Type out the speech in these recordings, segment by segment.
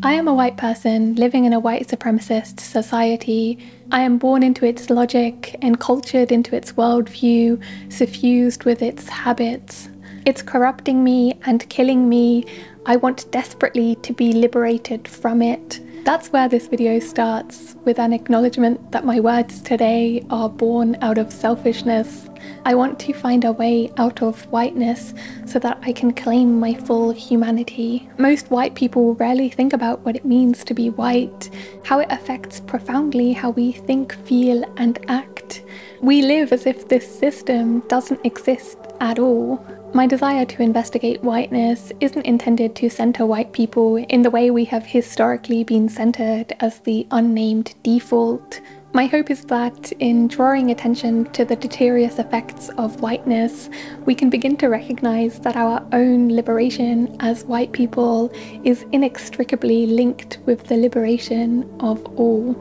I am a white person living in a white supremacist society. I am born into its logic, encultured into its worldview, suffused with its habits. It's corrupting me and killing me. I want desperately to be liberated from it. That's where this video starts, with an acknowledgement that my words today are born out of selfishness. I want to find a way out of whiteness so that I can claim my full humanity. Most white people rarely think about what it means to be white, how it affects profoundly how we think, feel, and act. We live as if this system doesn't exist at all. My desire to investigate whiteness isn't intended to centre white people in the way we have historically been centred as the unnamed default. My hope is that in drawing attention to the deleterious effects of whiteness, we can begin to recognise that our own liberation as white people is inextricably linked with the liberation of all.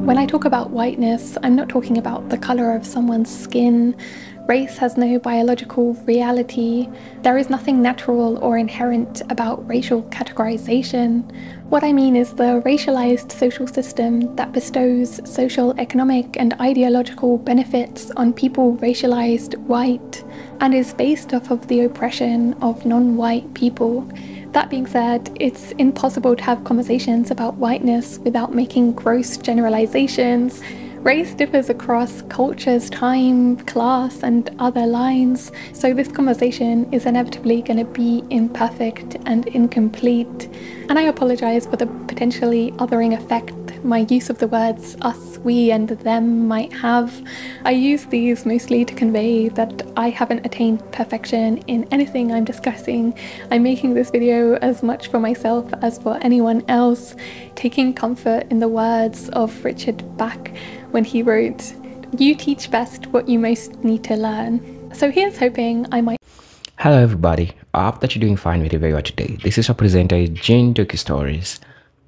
When I talk about whiteness, I'm not talking about the colour of someone's skin. Race has no biological reality. There is nothing natural or inherent about racial categorization. What I mean is the racialized social system that bestows social, economic, and ideological benefits on people racialized white and is based off of the oppression of non-white people. That being said, it's impossible to have conversations about whiteness without making gross generalizations. Race differs across cultures, time, class, and other lines, so this conversation is inevitably going to be imperfect and incomplete. And I apologise for the potentially othering effect my use of the words us, we, and them might have. I use these mostly to convey that I haven't attained perfection in anything I'm discussing. I'm making this video as much for myself as for anyone else, taking comfort in the words of Richard Bach when he wrote, "You teach best what you most need to learn." So here's hoping I might. Hello everybody, I hope that you're doing fine with the video today. This is your presenter Jane Doki Stories.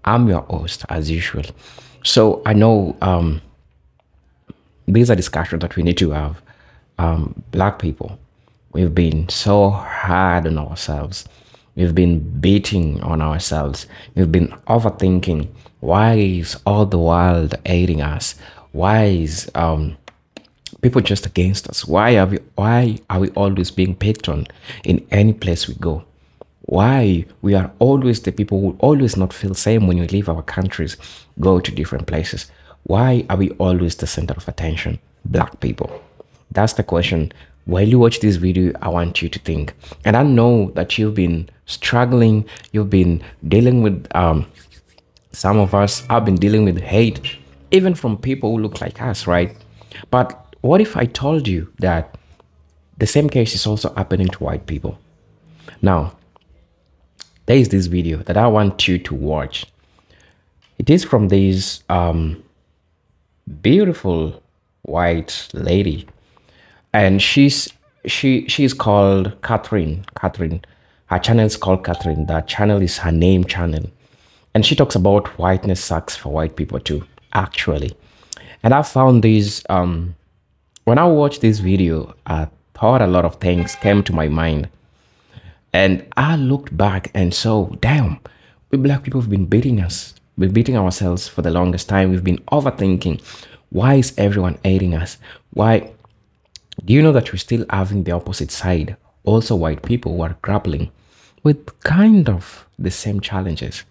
I'm your host as usual. So I know these are discussions that we need to have. Black people, we've been so hard on ourselves. We've been beating on ourselves. We've been overthinking. Why is all the world hating us? Why is people just against us? Why are we always being picked on in any place we go? Why we are always the people who always not feel same when we leave our countries, go to different places? Why are we always the center of attention? Black people. That's the question. While you watch this video, I want you to think. And I know that you've been struggling, you've been dealing with some of us have been dealing with hate, even from people who look like us, right? But what if I told you that the same case is also happening to white people? Now, there is this video that I want you to watch. It is from this beautiful white lady, and she's called Catherine. Her channel is called Catherine. That channel is her name channel, and she talks about whiteness sucks for white people too, actually. And I found this when I watched this video, I thought a lot of things came to my mind. And I looked back and saw, damn, we black people have been beating us. We're beating ourselves for the longest time. We've been overthinking. Why is everyone hating us? Why? Do you know that we're still having the opposite side? Also white people who are grappling with kind of the same challenges.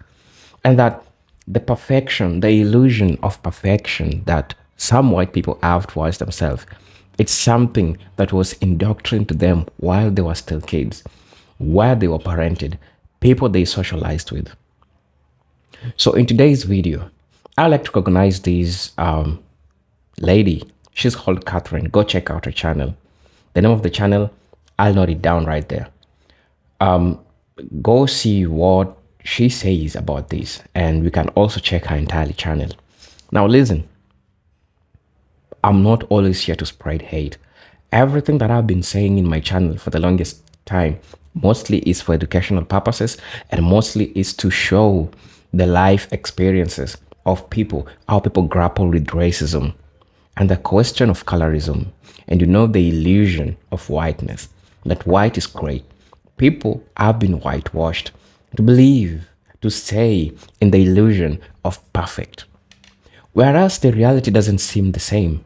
And that the perfection, the illusion of perfection that some white people have towards themselves, it's something that was indoctrinated to them while they were still kids, where they were parented, people they socialized with. So in today's video, I like to recognize this lady. She's called Catherine. Go check out her channel. The name of the channel, I'll note it down right there. Go see what she says about this, and we can also check her entire channel. Now listen, I'm not always here to spread hate. Everything that I've been saying in my channel for the longest time mostly is for educational purposes, and mostly is to show the life experiences of people, how people grapple with racism. and the question of colorism, and you know the illusion of whiteness, that white is great. People have been whitewashed to believe, to stay in the illusion of perfect. Whereas the reality doesn't seem the same.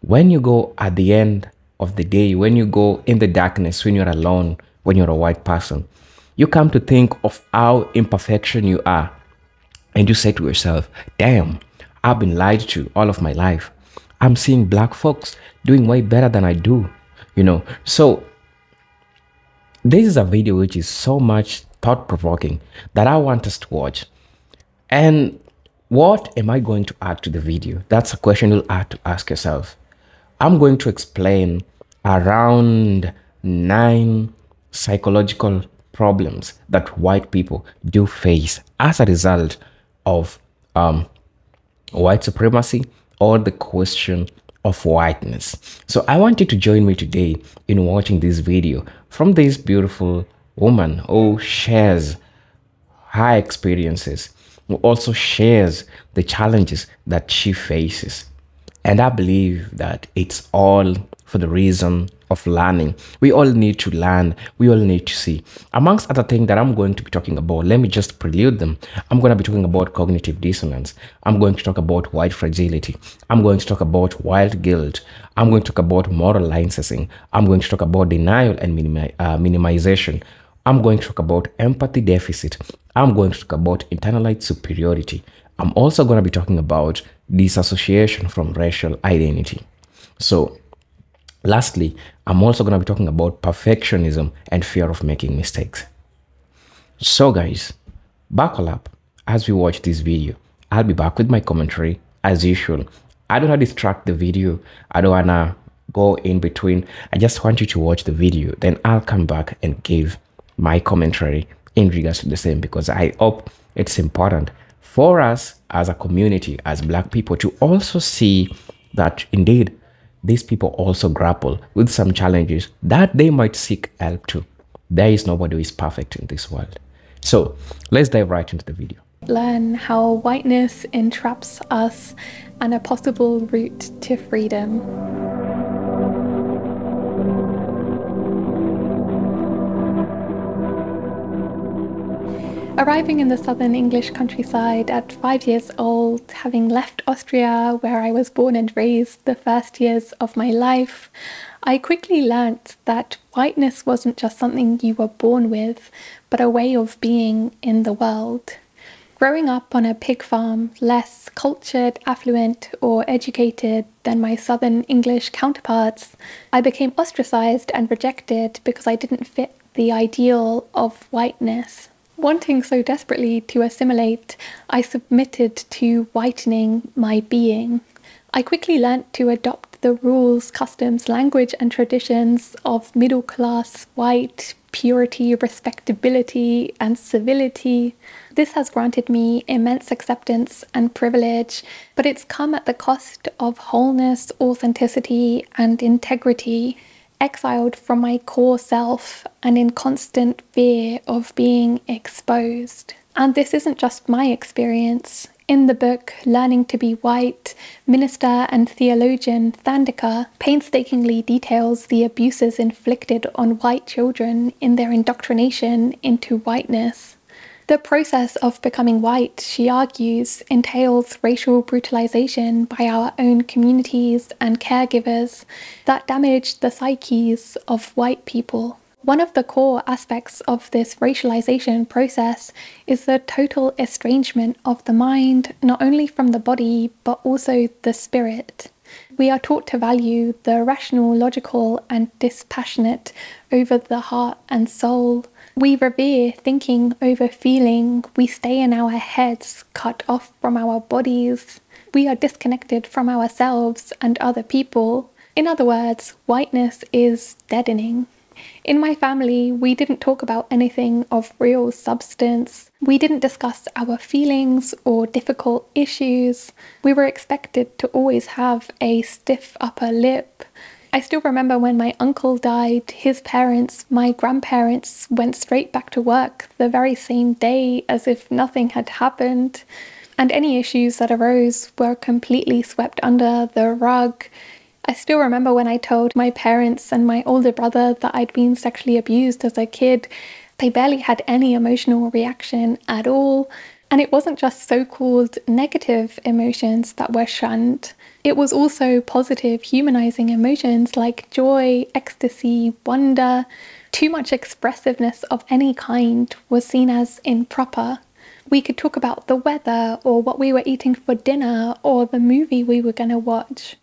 When you go at the end of the day, when you go in the darkness, when you're alone, when you're a white person, you come to think of how imperfection you are. And you say to yourself, damn, I've been lied to all of my life. I'm seeing black folks doing way better than I do, you know. So this is a video which is so much thought-provoking that I want us to watch. And what am I going to add to the video? That's a question you'll have to ask yourself. I'm going to explain around 9 psychological problems that white people do face as a result of white supremacy or the question of whiteness. So I want you to join me today in watching this video from this beautiful woman who shares her experiences, who also shares the challenges that she faces. And I believe that it's all for the reason of learning. We all need to learn. We all need to see. Amongst other things that I'm going to be talking about, let me just prelude them. I'm going to be talking about cognitive dissonance. I'm going to talk about white fragility. I'm going to talk about white guilt. I'm going to talk about moral licensing. I'm going to talk about denial and minimization. I'm going to talk about empathy deficit. I'm going to talk about internalized superiority. I'm also going to be talking about disassociation from racial identity. So lastly, I'm also going to be talking about perfectionism and fear of making mistakes. So guys, buckle up as we watch this video. I'll be back with my commentary as usual. I don't want to distract the video. I don't want to go in between. I just want you to watch the video. Then I'll come back and give my commentary in regards to the same, because I hope it's important for us as a community, as Black people, to also see that indeed these people also grapple with some challenges that they might seek help to. There is nobody who is perfect in this world. So let's dive right into the video. Learn how whiteness entraps us and a possible route to freedom. Arriving in the southern English countryside at 5 years old, having left Austria, where I was born and raised the first years of my life, I quickly learnt that whiteness wasn't just something you were born with, but a way of being in the world. Growing up on a pig farm, less cultured, affluent, or educated than my southern English counterparts, I became ostracized and rejected because I didn't fit the ideal of whiteness. Wanting so desperately to assimilate, I submitted to whitening my being. I quickly learnt to adopt the rules, customs, language and traditions of middle-class, white, purity, respectability and civility. This has granted me immense acceptance and privilege, but it's come at the cost of wholeness, authenticity and integrity. Exiled from my core self and in constant fear of being exposed. And this isn't just my experience. In the book Learning to be White, minister and theologian Thandika painstakingly details the abuses inflicted on white children in their indoctrination into whiteness. The process of becoming white, she argues, entails racial brutalization by our own communities and caregivers that damage the psyches of white people. One of the core aspects of this racialization process is the total estrangement of the mind, not only from the body, but also the spirit. We are taught to value the rational, logical, and dispassionate over the heart and soul. We revere thinking over feeling. We stay in our heads, cut off from our bodies. We are disconnected from ourselves and other people. In other words, whiteness is deadening. In my family, we didn't talk about anything of real substance. We didn't discuss our feelings or difficult issues. We were expected to always have a stiff upper lip. I still remember when my uncle died, his parents, my grandparents, went straight back to work the very same day as if nothing had happened. and any issues that arose were completely swept under the rug. I still remember when I told my parents and my older brother that I'd been sexually abused as a kid. They barely had any emotional reaction at all. And it wasn't just so-called negative emotions that were shunned. It was also positive, humanizing emotions like joy, ecstasy, wonder. Too much expressiveness of any kind was seen as improper. We could talk about the weather or what we were eating for dinner or the movie we were going to watch.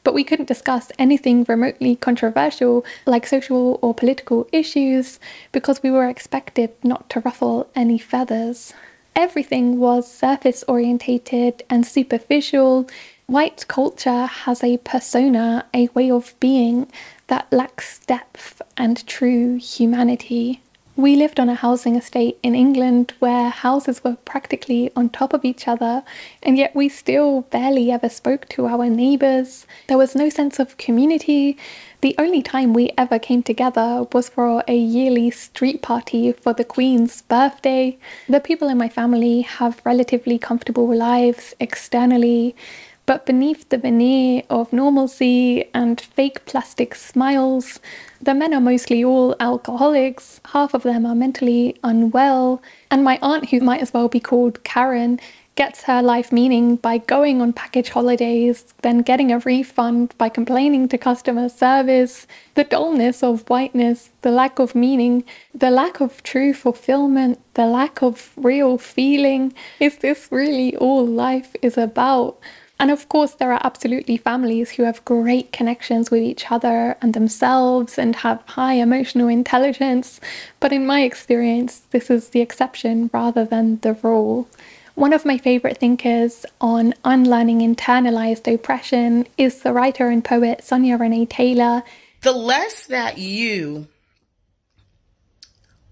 But we couldn't discuss anything remotely controversial like social or political issues because we were expected not to ruffle any feathers. Everything was surface orientated and superficial. White culture has a persona, a way of being that lacks depth and true humanity. We lived on a housing estate in England where houses were practically on top of each other, and yet we still barely ever spoke to our neighbours. There was no sense of community. The only time we ever came together was for a yearly street party for the Queen's birthday. The people in my family have relatively comfortable lives externally, but beneath the veneer of normalcy and fake plastic smiles, the men are mostly all alcoholics, half of them are mentally unwell, and my aunt, who might as well be called Karen, gets her life meaning by going on package holidays, then getting a refund by complaining to customer service. The dullness of whiteness, the lack of meaning, the lack of true fulfillment, the lack of real feeling. Is this really all life is about? And of course, there are absolutely families who have great connections with each other and themselves and have high emotional intelligence. But in my experience, this is the exception rather than the rule. One of my favorite thinkers on unlearning internalized oppression is the writer and poet Sonia Renee Taylor. The less that you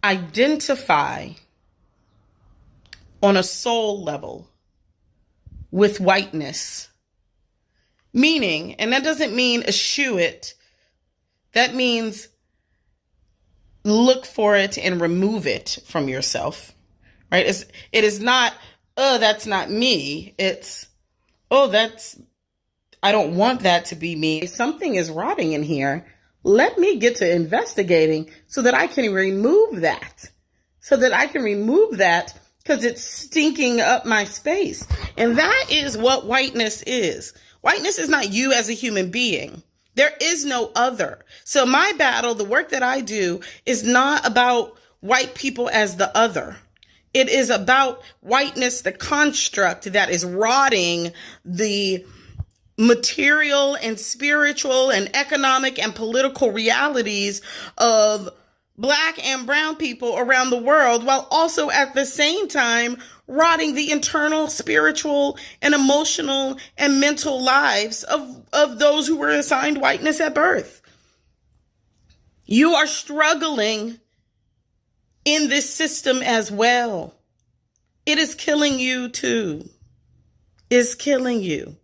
identify on a soul level with whiteness, meaning, and that doesn't mean eschew it, that means look for it and remove it from yourself, right? It is not, oh, that's not me. It's, oh, I don't want that to be me. Something is rotting in here. Let me get to investigating so that I can remove that. Because it's stinking up my space. And that is what whiteness is. Whiteness is not you as a human being. There is no other. So my battle, the work that I do, is not about white people as the other. It is about whiteness, the construct that is rotting the material and spiritual and economic and political realities of Black and brown people around the world, while also at the same time rotting the internal, spiritual, and emotional and mental lives of those who were assigned whiteness at birth. You are struggling in this system as well. It is killing you too. It's killing you.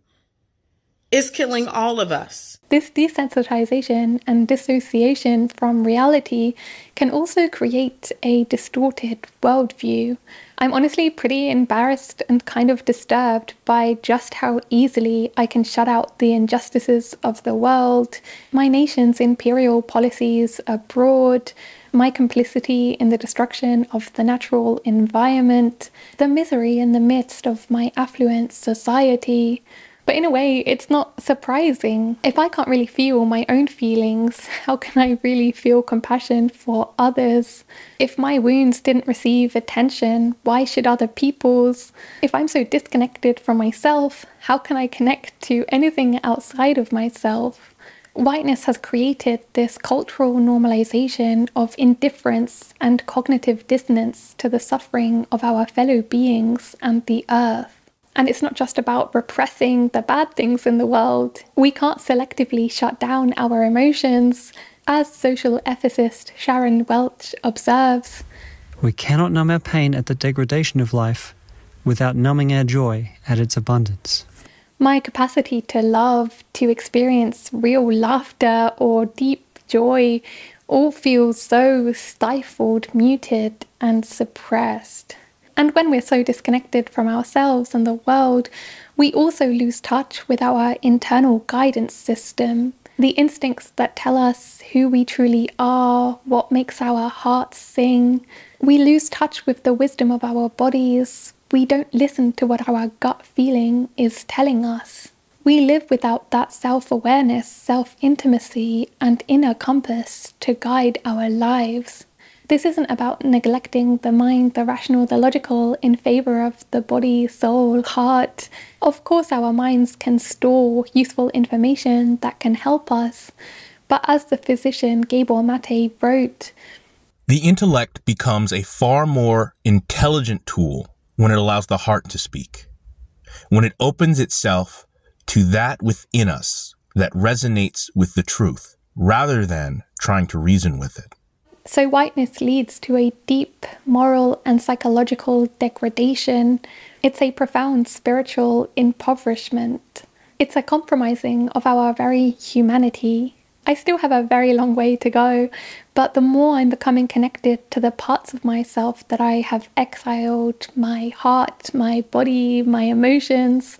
It's killing all of us. This desensitization and dissociation from reality can also create a distorted worldview. I'm honestly pretty embarrassed and kind of disturbed by just how easily I can shut out the injustices of the world, my nation's imperial policies abroad, my complicity in the destruction of the natural environment, the misery in the midst of my affluent society. But in a way, it's not surprising. If I can't really feel my own feelings, how can I really feel compassion for others? If my wounds didn't receive attention, why should other people's? If I'm so disconnected from myself, how can I connect to anything outside of myself? Whiteness has created this cultural normalization of indifference and cognitive dissonance to the suffering of our fellow beings and the earth. And it's not just about repressing the bad things in the world. We can't selectively shut down our emotions. As social ethicist Sharon Welch observes, we cannot numb our pain at the degradation of life without numbing our joy at its abundance. My capacity to love, to experience real laughter or deep joy, all feels so stifled, muted, and suppressed. And when we're so disconnected from ourselves and the world, we also lose touch with our internal guidance system, the instincts that tell us who we truly are, what makes our hearts sing. We lose touch with the wisdom of our bodies. We don't listen to what our gut feeling is telling us. We live without that self-awareness, self-intimacy, and inner compass to guide our lives. This isn't about neglecting the mind, the rational, the logical in favor of the body, soul, heart. Of course, our minds can store useful information that can help us. But as the physician Gabor Mate wrote, the intellect becomes a far more intelligent tool when it allows the heart to speak, when it opens itself to that within us that resonates with the truth, rather than trying to reason with it. So whiteness leads to a deep moral and psychological degradation. It's a profound spiritual impoverishment. It's a compromising of our very humanity. I still have a very long way to go, but the more I'm becoming connected to the parts of myself that I have exiled, my heart, my body, my emotions,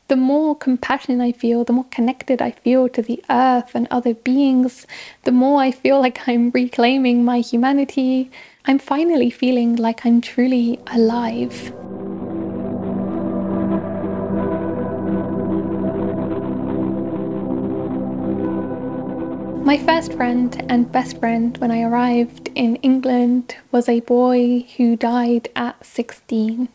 the more compassion I feel, the more connected I feel to the earth and other beings, the more I feel like I'm reclaiming my humanity. I'm finally feeling like I'm truly alive. My first friend and best friend when I arrived in England was a boy who died at 16.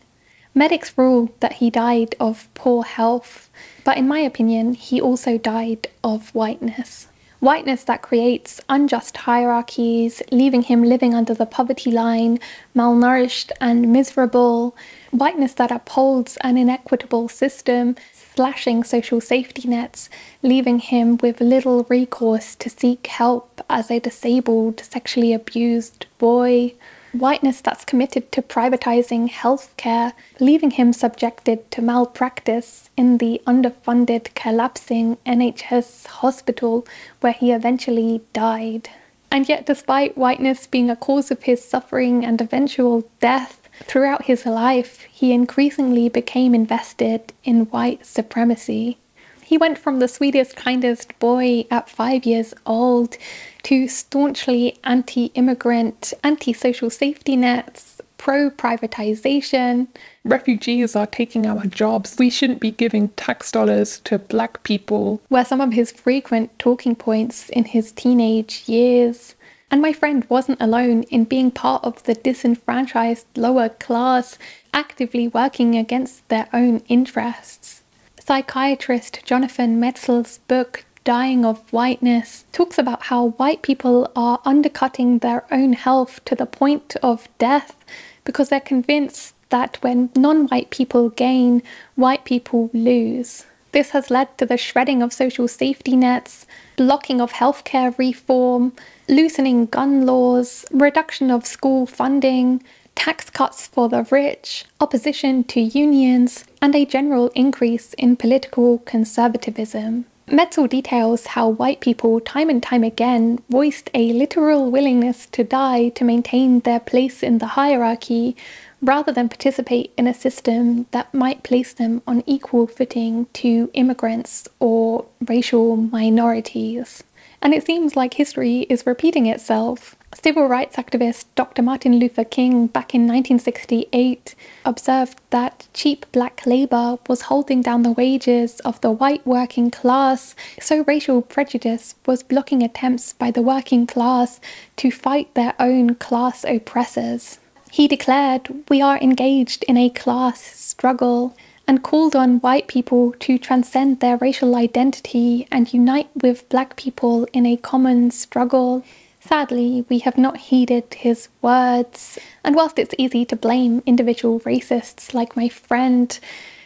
Medics ruled that he died of poor health, but in my opinion, he also died of whiteness. Whiteness that creates unjust hierarchies, leaving him living under the poverty line, malnourished and miserable. Whiteness that upholds an inequitable system, slashing social safety nets, leaving him with little recourse to seek help as a disabled, sexually abused boy. Whiteness that's committed to privatizing healthcare, leaving him subjected to malpractice in the underfunded, collapsing NHS hospital where he eventually died. And yet, despite whiteness being a cause of his suffering and eventual death, throughout his life, he increasingly became invested in white supremacy. He went from the sweetest, kindest boy at 5 years old to staunchly anti-immigrant, anti-social safety nets, pro-privatization. Refugees are taking our jobs. We shouldn't be giving tax dollars to black people. Were some of his frequent talking points in his teenage years. And my friend wasn't alone in being part of the disenfranchised lower class, actively working against their own interests. Psychiatrist Jonathan Metzl's book, Dying of Whiteness, talks about how white people are undercutting their own health to the point of death because they're convinced that when non-white people gain, white people lose. This has led to the shredding of social safety nets, blocking of healthcare reform, loosening gun laws, reduction of school funding, tax cuts for the rich, opposition to unions, and a general increase in political conservatism. Metzel details how white people time and time again voiced a literal willingness to die to maintain their place in the hierarchy, rather than participate in a system that might place them on equal footing to immigrants or racial minorities. And it seems like history is repeating itself. Civil rights activist Dr. Martin Luther King back in 1968 observed that cheap black labor was holding down the wages of the white working class, so racial prejudice was blocking attempts by the working class to fight their own class oppressors. He declared, "We are engaged in a class struggle," and called on white people to transcend their racial identity and unite with black people in a common struggle. Sadly, we have not heeded his words, and whilst it's easy to blame individual racists like my friend,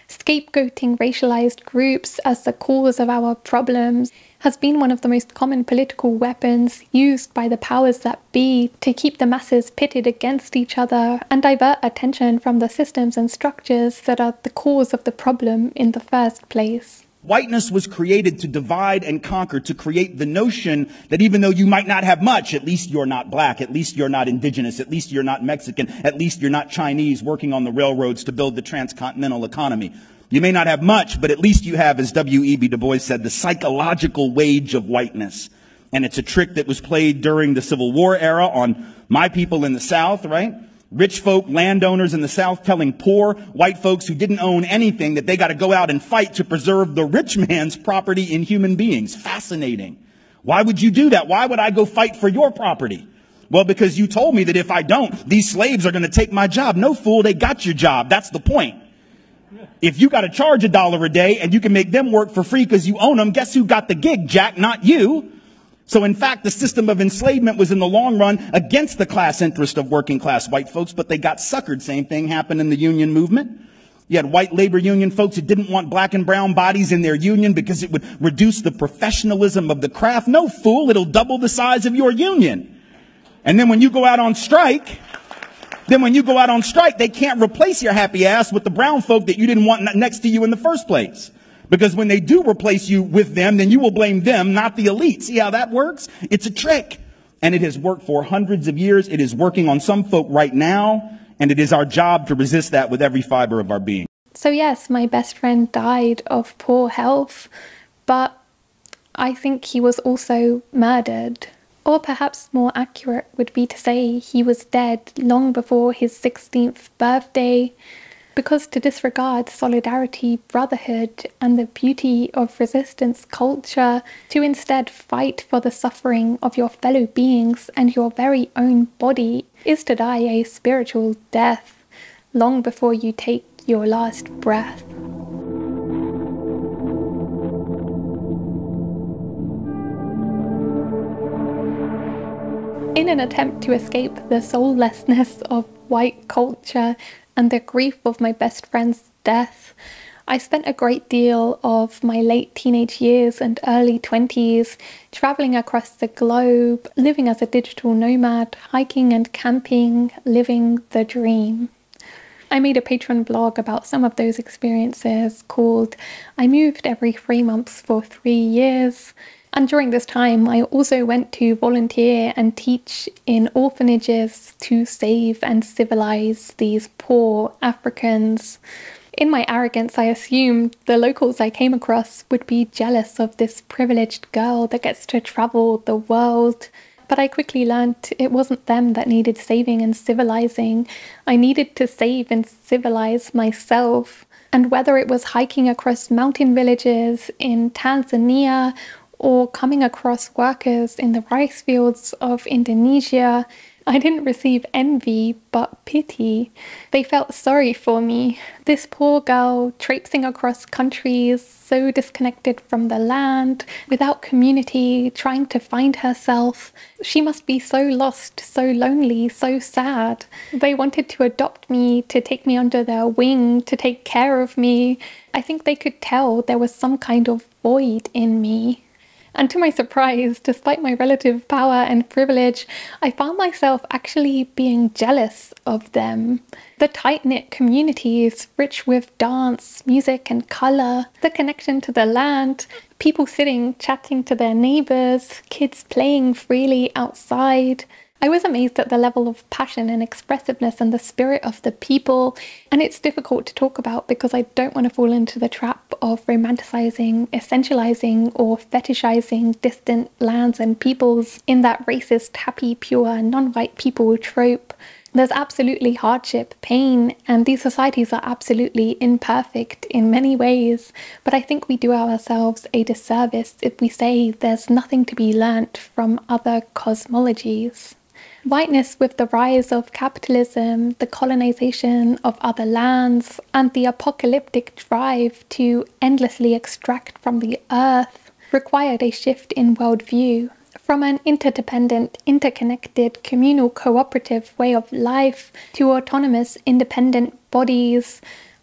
scapegoating racialized groups as the cause of our problems has been one of the most common political weapons used by the powers that be to keep the masses pitted against each other and divert attention from the systems and structures that are the cause of the problem in the first place. Whiteness was created to divide and conquer, to create the notion that even though you might not have much, at least you're not black, at least you're not indigenous, at least you're not Mexican, at least you're not Chinese working on the railroads to build the transcontinental economy. You may not have much, but at least you have, as W.E.B. Du Bois said, the psychological wage of whiteness. And it's a trick that was played during the Civil War era on my people in the South, right? Rich folk, landowners in the South telling poor white folks who didn't own anything that they got to go out and fight to preserve the rich man's property in human beings. Fascinating. Why would you do that? Why would I go fight for your property? Well, because you told me that if I don't, these slaves are going to take my job. No, fool, they got your job. That's the point. If you got to charge $1 a day and you can make them work for free because you own them, guess who got the gig, Jack? Not you. So in fact, the system of enslavement was in the long run against the class interest of working class white folks, but they got suckered. Same thing happened in the union movement. You had white labor union folks who didn't want black and brown bodies in their union because it would reduce the professionalism of the craft. No, fool, it'll double the size of your union. And then when you go out on strike, they can't replace your happy ass with the brown folk that you didn't want next to you in the first place. Because when they do replace you with them, then you will blame them, not the elite. See how that works? It's a trick. And it has worked for hundreds of years. It is working on some folk right now. And it is our job to resist that with every fiber of our being. So yes, my best friend died of poor health, but I think he was also murdered. Or perhaps more accurate would be to say he was dead long before his 16th birthday. Because to disregard solidarity, brotherhood, and the beauty of resistance culture, to instead fight for the suffering of your fellow beings and your very own body, is to die a spiritual death, long before you take your last breath. In an attempt to escape the soullessness of white culture and the grief of my best friend's death, I spent a great deal of my late teenage years and early 20s traveling across the globe, living as a digital nomad, hiking and camping, living the dream. I made a Patreon blog about some of those experiences called I Moved Every 3 months for 3 years. And during this time, I also went to volunteer and teach in orphanages to save and civilize these poor Africans. In my arrogance, I assumed the locals I came across would be jealous of this privileged girl that gets to travel the world. But I quickly learned it wasn't them that needed saving and civilizing. I needed to save and civilize myself. And whether it was hiking across mountain villages in Tanzania, or coming across workers in the rice fields of Indonesia, I didn't receive envy, but pity. They felt sorry for me. This poor girl, traipsing across countries, so disconnected from the land, without community, trying to find herself. She must be so lost, so lonely, so sad. They wanted to adopt me, to take me under their wing, to take care of me. I think they could tell there was some kind of void in me. And to my surprise, despite my relative power and privilege, I found myself actually being jealous of them. The tight-knit communities, rich with dance, music and colour, the connection to the land, people sitting, chatting to their neighbours, kids playing freely outside. I was amazed at the level of passion and expressiveness and the spirit of the people, and it's difficult to talk about because I don't want to fall into the trap of romanticizing, essentializing, or fetishizing distant lands and peoples in that racist, happy, pure, non-white people trope. There's absolutely hardship, pain, and these societies are absolutely imperfect in many ways, but I think we do ourselves a disservice if we say there's nothing to be learnt from other cosmologies. Whiteness, with the rise of capitalism, the colonization of other lands, and the apocalyptic drive to endlessly extract from the earth, required a shift in worldview. From an interdependent, interconnected, communal, cooperative way of life to autonomous, independent bodies,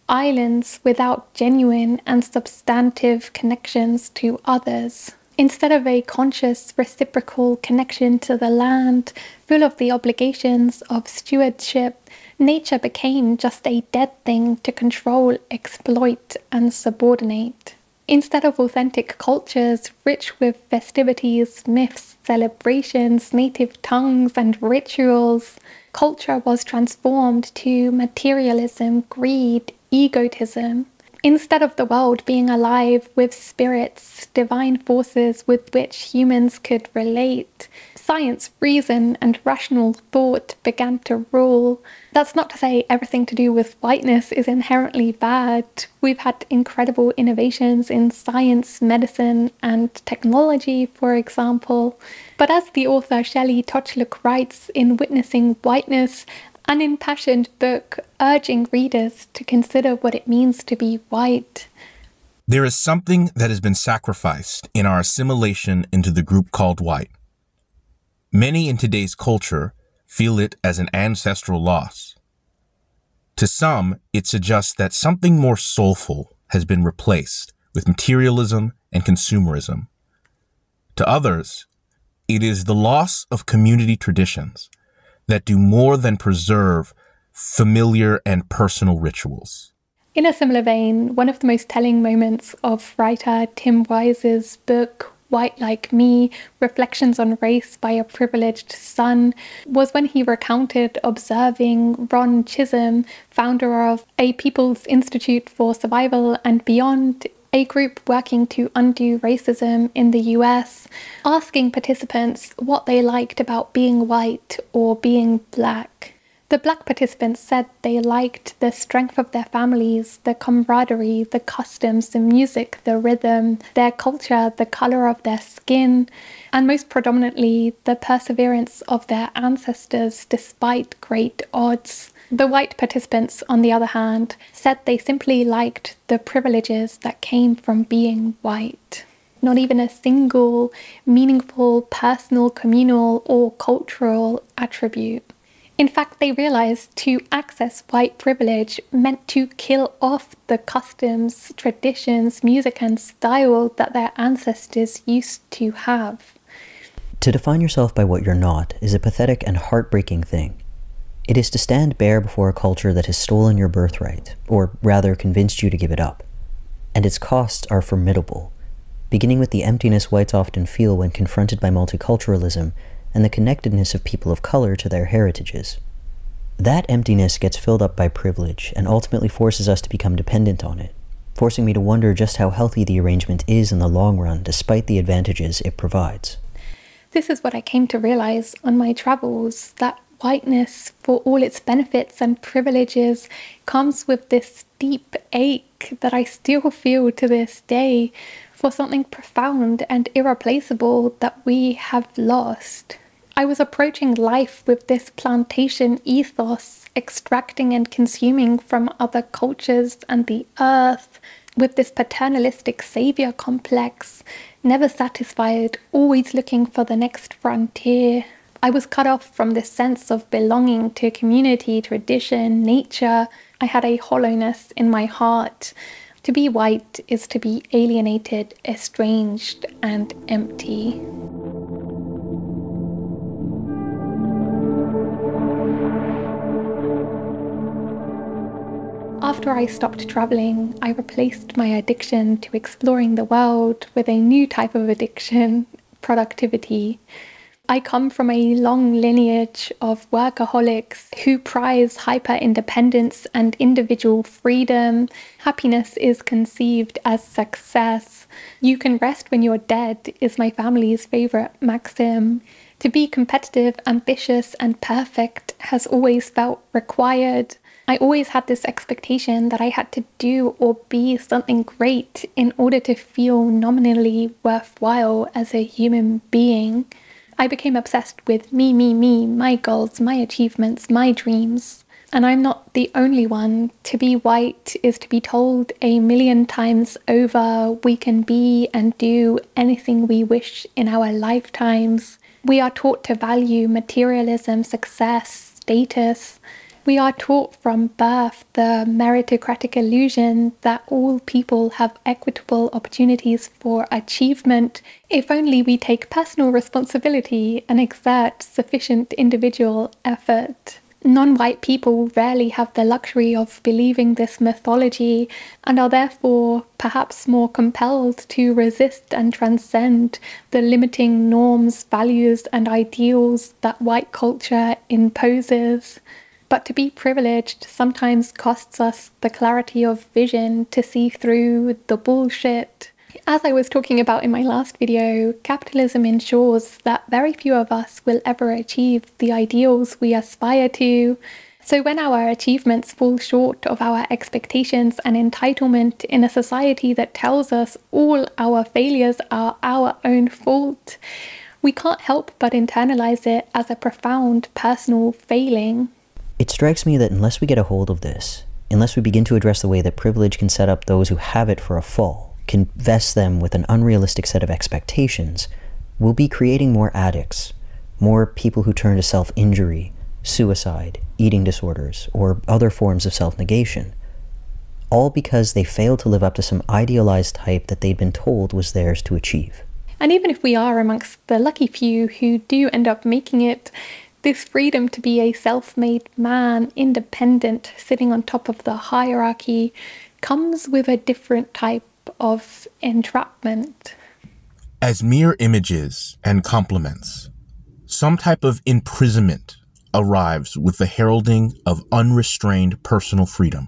islands without genuine and substantive connections to others. Instead of a conscious, reciprocal connection to the land, full of the obligations of stewardship, nature became just a dead thing to control, exploit, and subordinate. Instead of authentic cultures rich with festivities, myths, celebrations, native tongues, and rituals, culture was transformed to materialism, greed, egotism. Instead of the world being alive with spirits, divine forces with which humans could relate, science, reason, and rational thought began to rule. That's not to say everything to do with whiteness is inherently bad. We've had incredible innovations in science, medicine, and technology, for example. But as the author Shelley Tochluck writes in Witnessing Whiteness, an impassioned book urging readers to consider what it means to be white. There is something that has been sacrificed in our assimilation into the group called white. Many in today's culture feel it as an ancestral loss. To some, it suggests that something more soulful has been replaced with materialism and consumerism. To others, it is the loss of community traditions that do more than preserve familiar and personal rituals. In a similar vein, one of the most telling moments of writer Tim Wise's book, White Like Me, Reflections on Race by a Privileged Son, was when he recounted observing Ron Chisholm, founder of a People's Institute for Survival and Beyond, a group working to undo racism in the US, asking participants what they liked about being white or being black. The black participants said they liked the strength of their families, the camaraderie, the customs, the music, the rhythm, their culture, the colour of their skin, and most predominantly, the perseverance of their ancestors despite great odds. The white participants, on the other hand, said they simply liked the privileges that came from being white. Not even a single meaningful personal, communal, or cultural attribute. In fact, they realized to access white privilege meant to kill off the customs, traditions, music, and style that their ancestors used to have. To define yourself by what you're not is a pathetic and heartbreaking thing. It is to stand bare before a culture that has stolen your birthright, or rather convinced you to give it up. And its costs are formidable, beginning with the emptiness whites often feel when confronted by multiculturalism and the connectedness of people of color to their heritages. That emptiness gets filled up by privilege and ultimately forces us to become dependent on it, forcing me to wonder just how healthy the arrangement is in the long run despite the advantages it provides. This is what I came to realize on my travels, that whiteness, for all its benefits and privileges, comes with this deep ache that I still feel to this day for something profound and irreplaceable that we have lost. I was approaching life with this plantation ethos, extracting and consuming from other cultures and the earth, with this paternalistic savior complex, never satisfied, always looking for the next frontier. I was cut off from this sense of belonging to community, tradition, nature. I had a hollowness in my heart. To be white is to be alienated, estranged, and empty. After I stopped traveling, I replaced my addiction to exploring the world with a new type of addiction, productivity. I come from a long lineage of workaholics who prize hyper-independence and individual freedom. Happiness is conceived as success. You can rest when you're dead is my family's favourite maxim. To be competitive, ambitious, and perfect has always felt required. I always had this expectation that I had to do or be something great in order to feel nominally worthwhile as a human being. I became obsessed with me, my goals, my achievements, my dreams. And I'm not the only one. To be white is to be told 1,000,000 times over we can be and do anything we wish in our lifetimes. We are taught to value materialism, success, status. We are taught from birth the meritocratic illusion that all people have equitable opportunities for achievement if only we take personal responsibility and exert sufficient individual effort. Non-white people rarely have the luxury of believing this mythology and are therefore perhaps more compelled to resist and transcend the limiting norms, values, and ideals that white culture imposes. But to be privileged sometimes costs us the clarity of vision to see through the bullshit. As I was talking about in my last video, capitalism ensures that very few of us will ever achieve the ideals we aspire to. So when our achievements fall short of our expectations and entitlement in a society that tells us all our failures are our own fault, we can't help but internalize it as a profound personal failing. It strikes me that unless we get a hold of this, unless we begin to address the way that privilege can set up those who have it for a fall, can vest them with an unrealistic set of expectations, we'll be creating more addicts, more people who turn to self-injury, suicide, eating disorders, or other forms of self-negation, all because they failed to live up to some idealized type that they'd been told was theirs to achieve. And even if we are amongst the lucky few who do end up making it, this freedom to be a self-made man, independent, sitting on top of the hierarchy, comes with a different type of entrapment. As mere images and complements, some type of imprisonment arrives with the heralding of unrestrained personal freedom.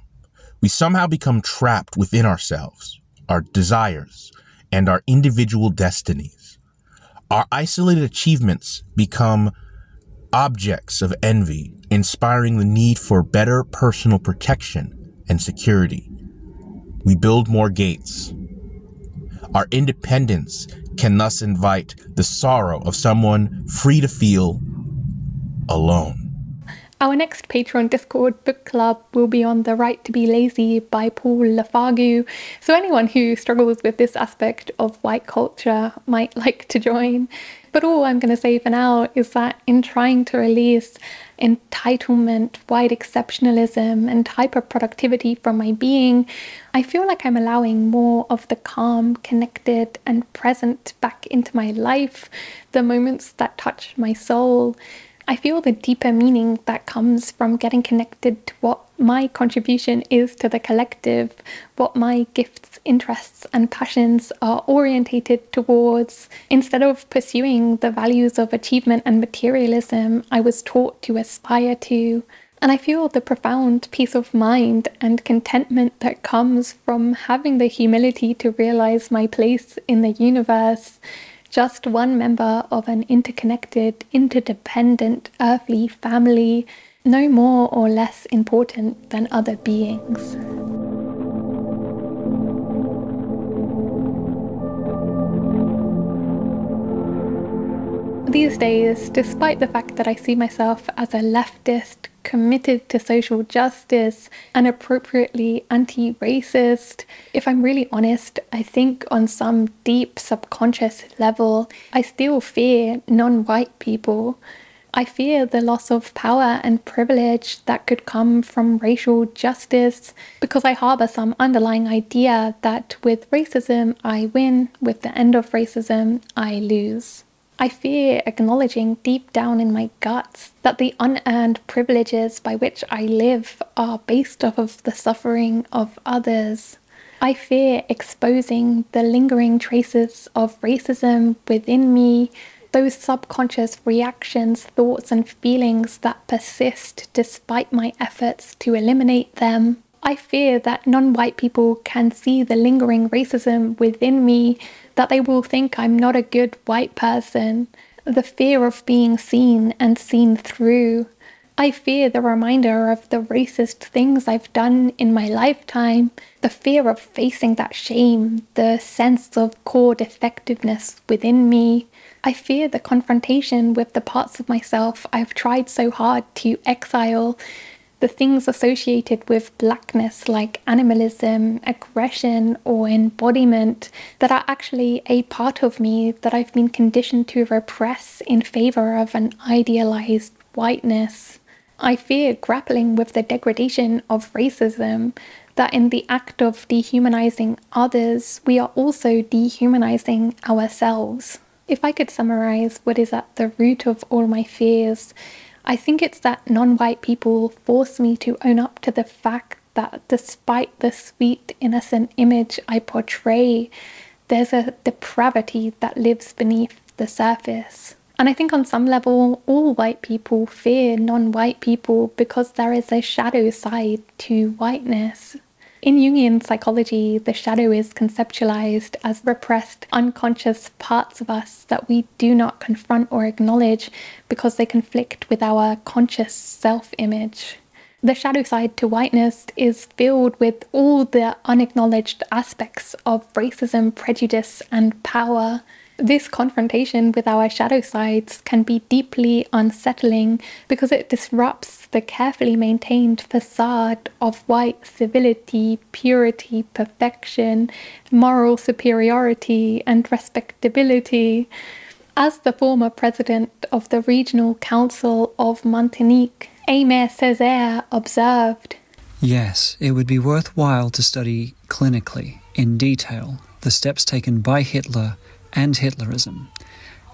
We somehow become trapped within ourselves, our desires, and our individual destinies. Our isolated achievements become objects of envy, inspiring the need for better personal protection and security. We build more gates. Our independence can thus invite the sorrow of someone free to feel alone. Our next Patreon Discord book club will be on The Why.te Lazy by Paul Lafargue, so anyone who struggles with this aspect of white culture might like to join. But all I'm going to say for now is that in trying to release entitlement, white exceptionalism, and hyper-productivity from my being, I feel like I'm allowing more of the calm, connected, and present back into my life, the moments that touch my soul. I feel the deeper meaning that comes from getting connected to what my contribution is to the collective, what my gifts, interests, and passions are orientated towards, instead of pursuing the values of achievement and materialism I was taught to aspire to. And I feel the profound peace of mind and contentment that comes from having the humility to realize my place in the universe. Just one member of an interconnected, interdependent, earthly family, no more or less important than other beings. These days, despite the fact that I see myself as a leftist, committed to social justice, and appropriately anti-racist, if I'm really honest, I think on some deep subconscious level, I still fear non-white people. I fear the loss of power and privilege that could come from racial justice because I harbor some underlying idea that with racism I win, with the end of racism I lose. I fear acknowledging deep down in my guts that the unearned privileges by which I live are based off of the suffering of others. I fear exposing the lingering traces of racism within me, those subconscious reactions, thoughts, and feelings that persist despite my efforts to eliminate them. I fear that non-white people can see the lingering racism within me, that they will think I'm not a good white person, the fear of being seen and seen through. I fear the reminder of the racist things I've done in my lifetime, the fear of facing that shame, the sense of core defectiveness within me. I fear the confrontation with the parts of myself I've tried so hard to exile, the things associated with blackness like animalism, aggression, or embodiment that are actually a part of me that I've been conditioned to repress in favor of an idealized whiteness. I fear grappling with the degradation of racism, that in the act of dehumanizing others, we are also dehumanizing ourselves. If I could summarize what is at the root of all my fears, I think it's that non-white people force me to own up to the fact that despite the sweet, innocent image I portray, there's a depravity that lives beneath the surface. And I think on some level, all white people fear non-white people because there is a shadow side to whiteness. In Jungian psychology, the shadow is conceptualized as repressed, unconscious parts of us that we do not confront or acknowledge because they conflict with our conscious self-image. The shadow side to whiteness is filled with all the unacknowledged aspects of racism, prejudice, and power. This confrontation with our shadow sides can be deeply unsettling because it disrupts the carefully maintained facade of white civility, purity, perfection, moral superiority, and respectability. As the former president of the Regional Council of Martinique, Aimé Césaire, observed, Yes, it would be worthwhile to study clinically, in detail, the steps taken by Hitler and Hitlerism,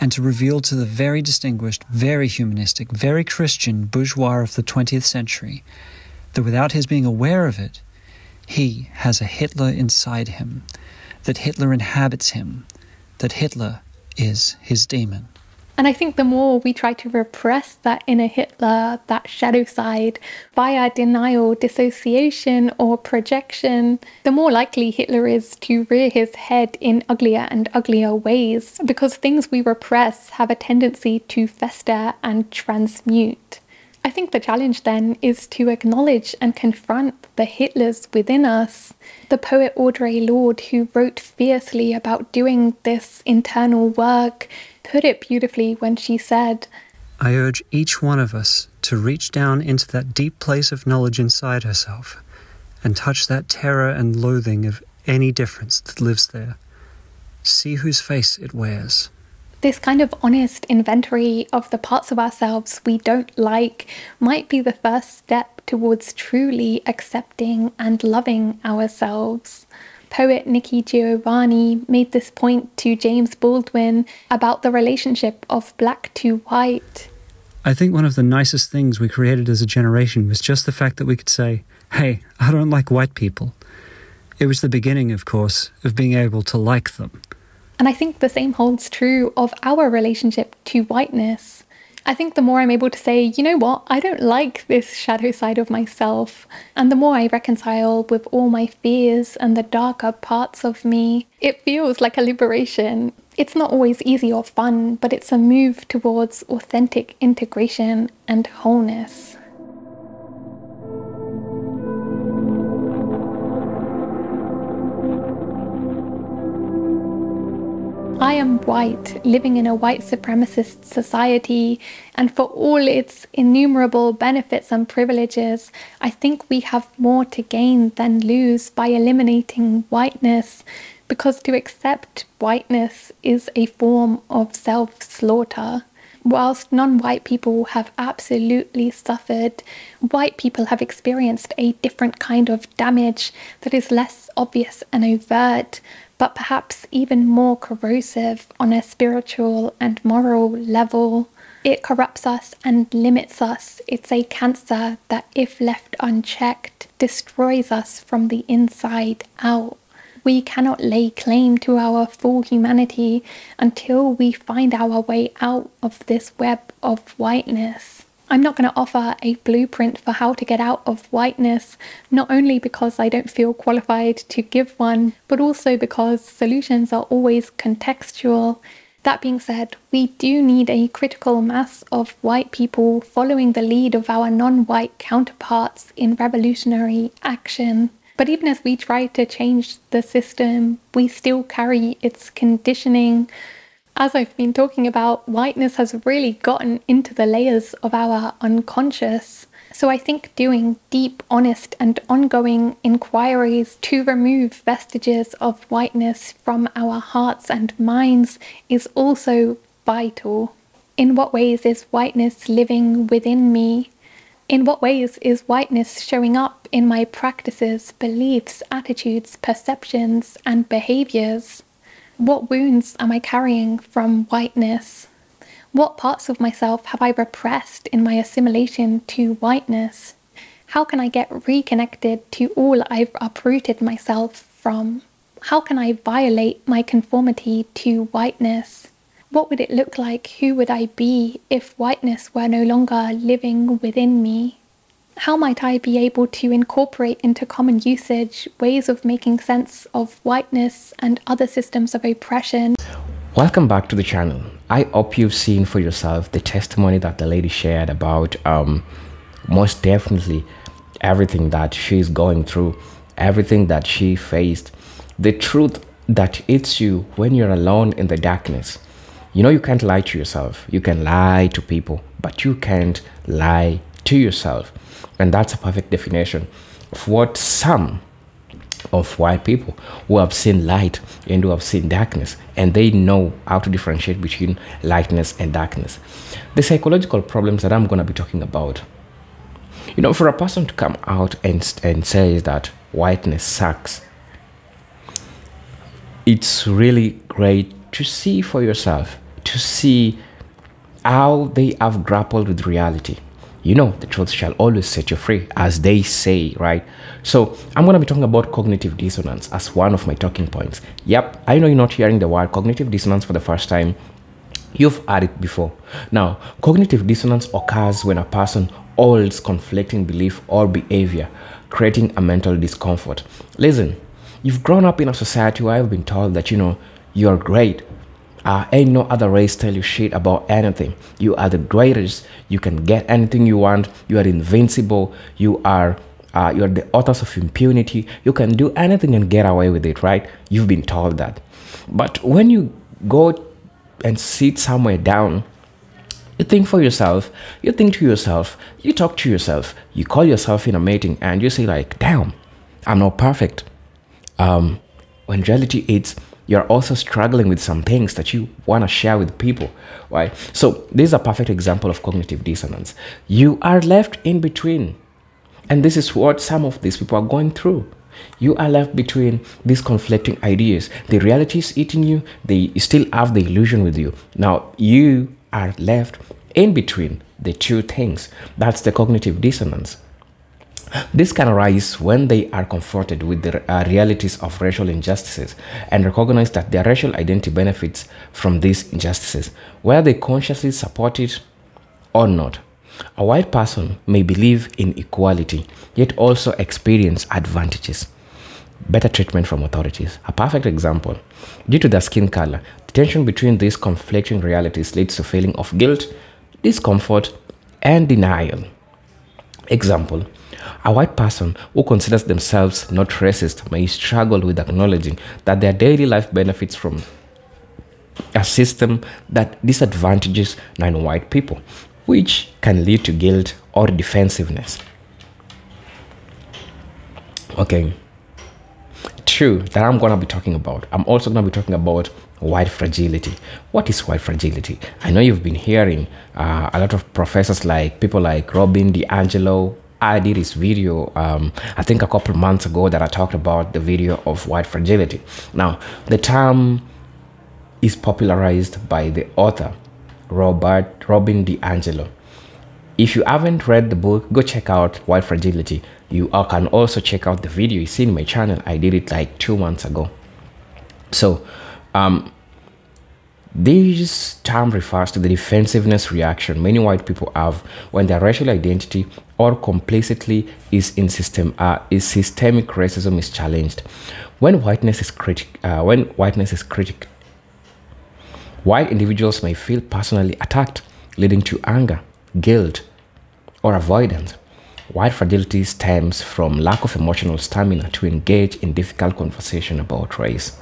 and to reveal to the very distinguished, very humanistic, very Christian bourgeois of the 20th century that without his being aware of it, he has a Hitler inside him, that Hitler inhabits him, that Hitler is his demon. And I think the more we try to repress that inner Hitler, that shadow side, via denial, dissociation, or projection, the more likely Hitler is to rear his head in uglier and uglier ways, because things we repress have a tendency to fester and transmute. I think the challenge then is to acknowledge and confront the Hitlers within us. The poet Audre Lorde, who wrote fiercely about doing this internal work, put it beautifully when she said, I urge each one of us to reach down into that deep place of knowledge inside herself and touch that terror and loathing of any difference that lives there. See whose face it wears. This kind of honest inventory of the parts of ourselves we don't like might be the first step towards truly accepting and loving ourselves. Poet Nikki Giovanni made this point to James Baldwin about the relationship of black to white. I think one of the nicest things we created as a generation was just the fact that we could say, hey, I don't like white people. It was the beginning, of course, of being able to like them. And I think the same holds true of our relationship to whiteness. I think the more I'm able to say, you know what, I don't like this shadow side of myself, and the more I reconcile with all my fears and the darker parts of me, it feels like a liberation. It's not always easy or fun, but it's a move towards authentic integration and wholeness. I am white, living in a white supremacist society, and for all its innumerable benefits and privileges, I think we have more to gain than lose by eliminating whiteness, because to accept whiteness is a form of self-slaughter. Whilst non-white people have absolutely suffered, white people have experienced a different kind of damage that is less obvious and overt, but perhaps even more corrosive on a spiritual and moral level. It corrupts us and limits us. It's a cancer that, if left unchecked, destroys us from the inside out. We cannot lay claim to our full humanity until we find our way out of this web of whiteness. I'm not going to offer a blueprint for how to get out of whiteness, not only because I don't feel qualified to give one, but also because solutions are always contextual. That being said, we do need a critical mass of white people following the lead of our non-white counterparts in revolutionary action. But even as we try to change the system, we still carry its conditioning. As I've been talking about, whiteness has really gotten into the layers of our unconscious. So I think doing deep, honest, and ongoing inquiries to remove vestiges of whiteness from our hearts and minds is also vital. In what ways is whiteness living within me? In what ways is whiteness showing up in my practices, beliefs, attitudes, perceptions, and behaviors? What wounds am I carrying from whiteness? What parts of myself have I repressed in my assimilation to whiteness? How can I get reconnected to all I've uprooted myself from? How can I violate my conformity to whiteness? What would it look like? Who would I be if whiteness were no longer living within me? How might I be able to incorporate into common usage ways of making sense of whiteness and other systems of oppression? Welcome back to the channel. I hope you've seen for yourself the testimony that the lady shared about most definitely everything that she's going through, everything that she faced, the truth that hits you when you're alone in the darkness. You know, you can't lie to yourself. You can lie to people, but you can't lie to yourself. And that's a perfect definition of what some of white people who have seen light and who have seen darkness, and they know how to differentiate between lightness and darkness. The psychological problems that I'm going to be talking about, you know, for a person to come out and say that whiteness sucks, it's really great to see for yourself, to see how they have grappled with reality. You know, the truth shall always set you free, as they say, right? So I'm going to be talking about cognitive dissonance as one of my talking points. Yep, I know you're not hearing the word cognitive dissonance for the first time. You've heard it before. Now, cognitive dissonance occurs when a person holds conflicting belief or behavior, creating a mental discomfort. Listen, you've grown up in a society where I've been told that, you know, you're great. Ain't no other race tell you shit about anything. You are the greatest. You can get anything you want. You are invincible. You're the authors of impunity. You can do anything and get away with it, right? You've been told that. But when you go and sit somewhere down, you think for yourself, you think to yourself, you talk to yourself, you call yourself in a meeting and you say like, damn, I'm not perfect. When reality is, you're also struggling with some things that you want to share with people, right? So this is a perfect example of cognitive dissonance. You are left in between. And this is what some of these people are going through. You are left between these conflicting ideas. The reality is eating you. They still have the illusion with you. Now you are left in between the two things. That's the cognitive dissonance. This can arise when they are confronted with the realities of racial injustices and recognize that their racial identity benefits from these injustices, whether they consciously support it or not. A white person may believe in equality, yet also experience advantages. Better treatment from authorities. A perfect example. Due to their skin color, the tension between these conflicting realities leads to a feeling of guilt, discomfort, and denial. Example. A white person who considers themselves not racist may struggle with acknowledging that their daily life benefits from a system that disadvantages non-white people, which can lead to guilt or defensiveness. Okay. Two that I'm going to be talking about. I'm also going to be talking about white fragility. What is white fragility? I know you've been hearing a lot of professors, like people like Robin DiAngelo. I did this video, I think a couple months ago, that I talked about the video of white fragility. Now, the term is popularized by the author, Robin DiAngelo. If you haven't read the book, go check out White Fragility. You can also check out the video you see in my channel. I did it like 2 months ago. So, this term refers to the defensiveness reaction many white people have when their racial identity or complicity is systemic racism is challenged. When whiteness is critical, white individuals may feel personally attacked, leading to anger, guilt, or avoidance. White fragility stems from lack of emotional stamina to engage in difficult conversation about race,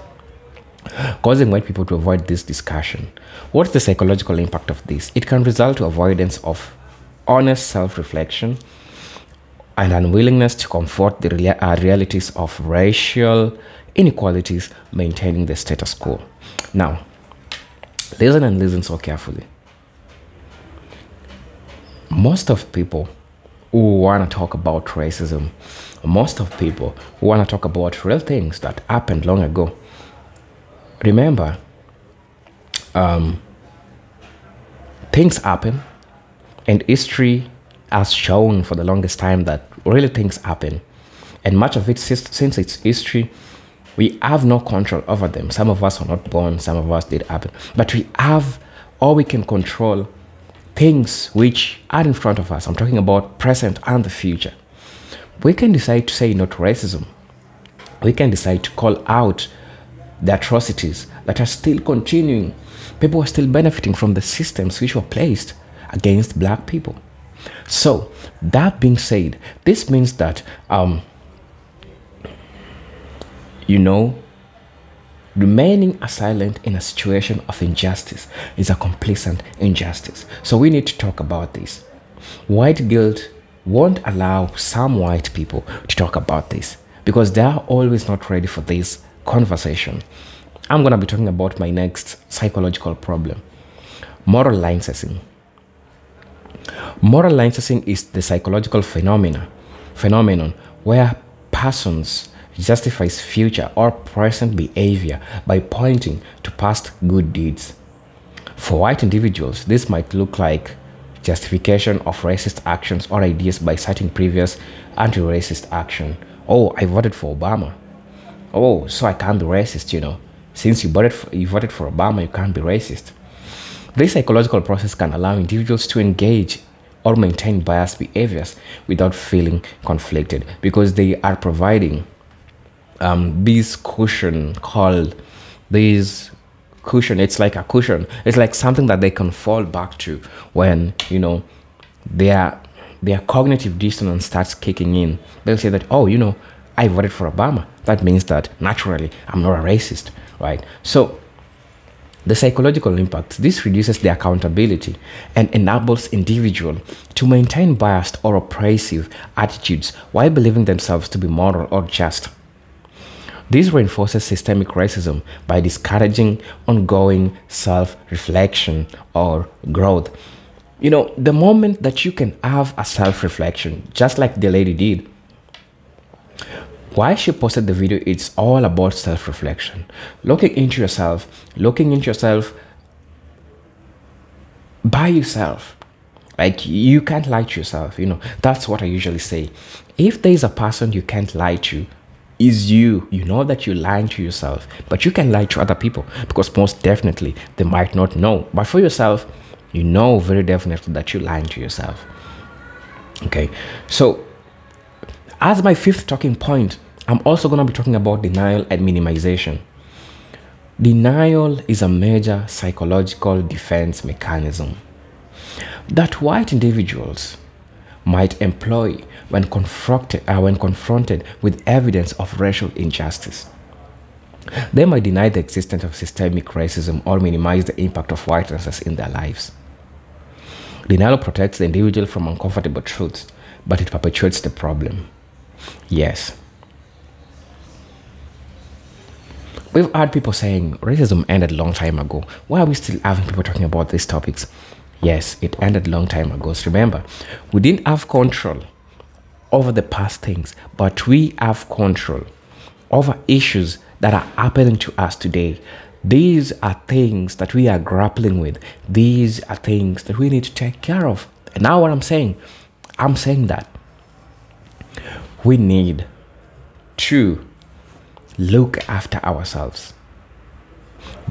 causing white people to avoid this discussion. What's the psychological impact of this? It can result to avoidance of honest self-reflection and unwillingness to confront the realities of racial inequalities, maintaining the status quo. Now, listen and listen so carefully. Most of people who want to talk about racism, most of people who want to talk about real things that happened long ago, remember, things happen, and history has shown for the longest time that really things happen. And much of it, since it's history, we have no control over them. Some of us are not born, some of us did happen. But we have, or we can control things which are in front of us. I'm talking about present and the future. We can decide to say no to racism. We can decide to call out the atrocities that are still continuing. People are still benefiting from the systems which were placed against black people. So, that being said, this means that, remaining silent in a situation of injustice is a complacent injustice. So we need to talk about this. White guilt won't allow some white people to talk about this because they are always not ready for this conversation. I'm going to be talking about my next psychological problem, moral licensing. Moral licensing is the psychological phenomenon where persons justifies future or present behavior by pointing to past good deeds. For white individuals, this might look like justification of racist actions or ideas by citing previous anti-racist action. Oh, I voted for Obama. Oh, so I can't be racist, Since you voted for Obama, you can't be racist. This psychological process can allow individuals to engage or maintain biased behaviors without feeling conflicted because they are providing this cushion it's like a cushion. It's like something that they can fall back to when their cognitive dissonance starts kicking in. They'll say that, oh, I voted for Obama. That means that naturally I'm not a racist, right? So the psychological impact, this reduces the accountability and enables individuals to maintain biased or oppressive attitudes while believing themselves to be moral or just. This reinforces systemic racism by discouraging ongoing self-reflection or growth. The moment that you can have a self-reflection, just like the lady did, why she posted the video, it's all about self-reflection. Looking into yourself by yourself. Like, you can't lie to yourself, That's what I usually say. If there is a person you can't lie to, is you. You know that you're lying to yourself, but you can lie to other people because most definitely they might not know. But for yourself, you know very definitely that you're lying to yourself. Okay, so as my fifth talking point, I'm also going to be talking about denial and minimization. Denial is a major psychological defense mechanism that white individuals might employ when confronted with evidence of racial injustice. They might deny the existence of systemic racism or minimize the impact of whiteness in their lives. Denial protects the individual from uncomfortable truths, but it perpetuates the problem. Yes. We've heard people saying racism ended a long time ago. Why are we still having people talking about these topics? Yes, it ended a long time ago. So remember, we didn't have control over the past things, but we have control over issues that are happening to us today. These are things that we are grappling with. These are things that we need to take care of. And now what I'm saying that we need to look after ourselves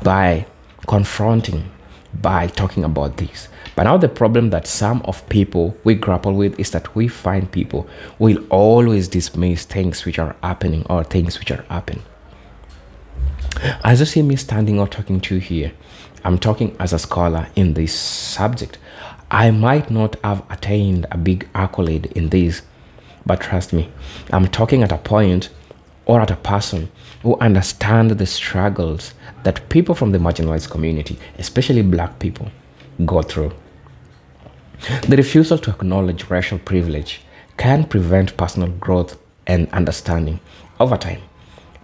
by confronting, by talking about this. But now the problem that some of people we grapple with is that we find people will always dismiss things which are happening or things which are happening. As you see me standing or talking to you here, I'm talking as a scholar in this subject. I might not have attained a big accolade in this, but trust me, I'm talking at a point or at a person who understands the struggles that people from the marginalized community, especially black people, go through. The refusal to acknowledge racial privilege can prevent personal growth and understanding. Over time,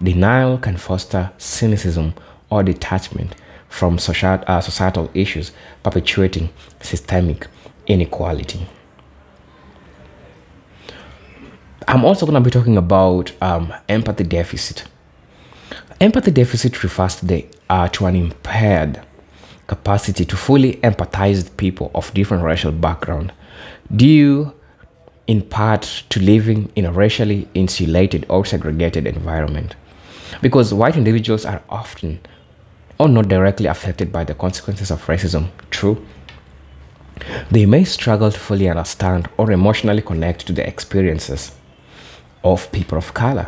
denial can foster cynicism or detachment from societal issues, perpetuating systemic inequality. I'm also going to be talking about empathy deficit. Empathy deficit refers to an impaired capacity to fully empathize with people of different racial background due in part to living in a racially insulated or segregated environment. Because white individuals are often or not directly affected by the consequences of racism. True, they may struggle to fully understand or emotionally connect to the experiences of people of color.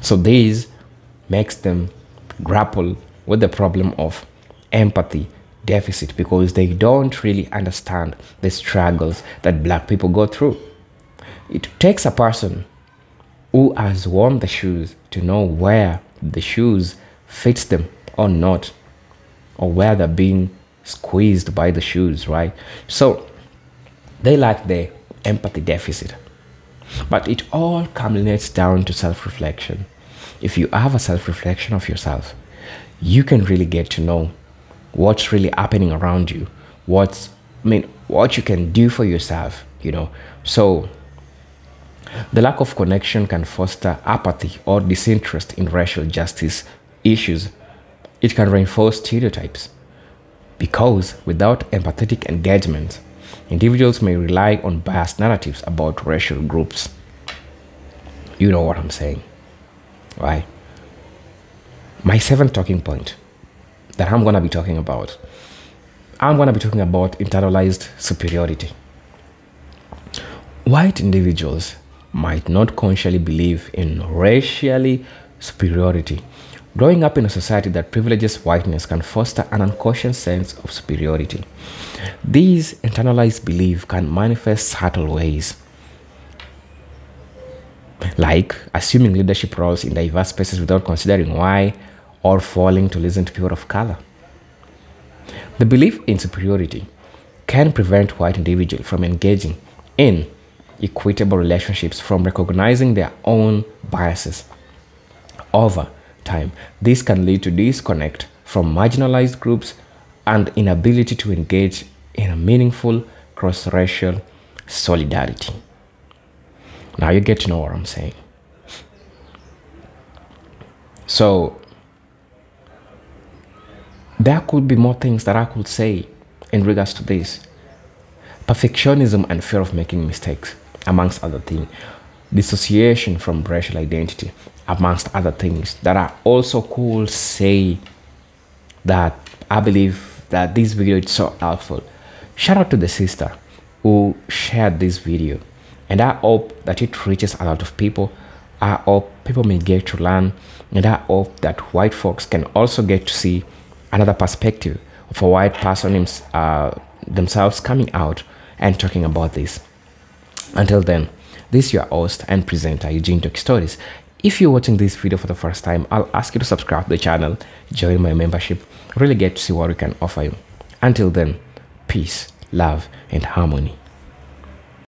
So this makes them grapple with the problem of empathy deficit because they don't really understand the struggles that black people go through. It takes a person who has worn the shoes to know where the shoes fits them or not, or where they're being squeezed by the shoes, right? So they lack the empathy deficit. But it all culminates down to self-reflection. If you have a self-reflection of yourself, you can really get to know what's really happening around you, what you can do for yourself, you know. So the lack of connection can foster apathy or disinterest in racial justice issues. It can reinforce stereotypes because without empathetic engagement, individuals may rely on biased narratives about racial groups. You know what I'm saying, right? My seventh talking point that I'm going to be talking about internalized superiority. White individuals might not consciously believe in racially superiority. Growing up in a society that privileges whiteness can foster an unconscious sense of superiority. These internalized beliefs can manifest subtle ways, like assuming leadership roles in diverse spaces without considering why, or failing to listen to people of color. The belief in superiority can prevent white individuals from engaging in equitable relationships, from recognizing their own biases. Over time, this can lead to disconnect from marginalized groups and inability to engage in a meaningful cross-racial solidarity. Now you get to know what I'm saying. So there could be more things that I could say in regards to this. Perfectionism and fear of making mistakes, amongst other things. Dissociation from racial identity, amongst other things that I also could say that I believe that this video is so helpful. Shout out to the sister who shared this video, and I hope that it reaches a lot of people. I hope people may get to learn, and I hope that white folks can also get to see another perspective of a white person themselves coming out and talking about this. Until then, this is your host and presenter, Eugene Talk Stories. If you're watching this video for the first time, I'll ask you to subscribe to the channel, join my membership, really get to see what we can offer you. Until then, peace, love, and harmony.